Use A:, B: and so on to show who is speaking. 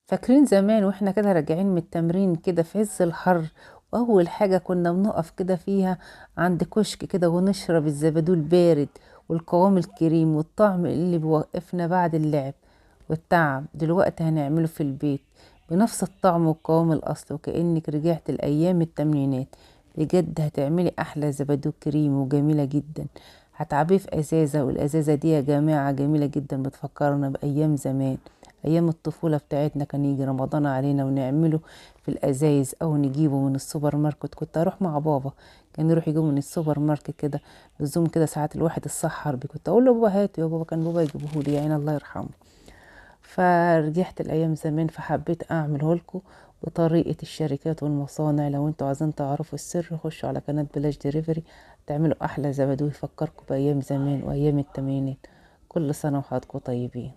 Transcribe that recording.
A: فاكرين زمان واحنا كده راجعين من التمرين كده في عز الحر، واول حاجة كنا بنقف كده فيها عند كشك كده ونشرب الزبادو البارد والقوام الكريم والطعم اللي بيوقفنا بعد اللعب والتعب. دلوقتي هنعمله في البيت بنفس الطعم والقوام الاصلي، وكأنك رجعت الايام التمرينات. بجد هتعملي احلى زبادو كريم وجميلة جدا. هتعبيه في ازازة، والازازة دي يا جماعة جميلة جدا، بتفكرنا بايام زمان، ايام الطفولة بتاعتنا. كان يجي رمضان علينا ونعمله في الازايز او نجيبه من السوبر ماركت. كنت اروح مع بابا، كان يروح يجيبه من السوبر ماركت كده لزوم كده. ساعات الواحد السحر بيه كنت اقول له بابا هاته يا بابا، كان بابا يجيبه لي يعني الله يرحمه. فرجعت الايام زمان، فحبيت اعمله لكم بطريقة الشركات والمصانع. لو انتوا عايزين تعرفوا السر خشوا على قناة بلاش ديليفري، تعملوا احلى زبادو يفكركم بايام زمان وايام التمانينات. كل سنة وحضراتكم طيبين.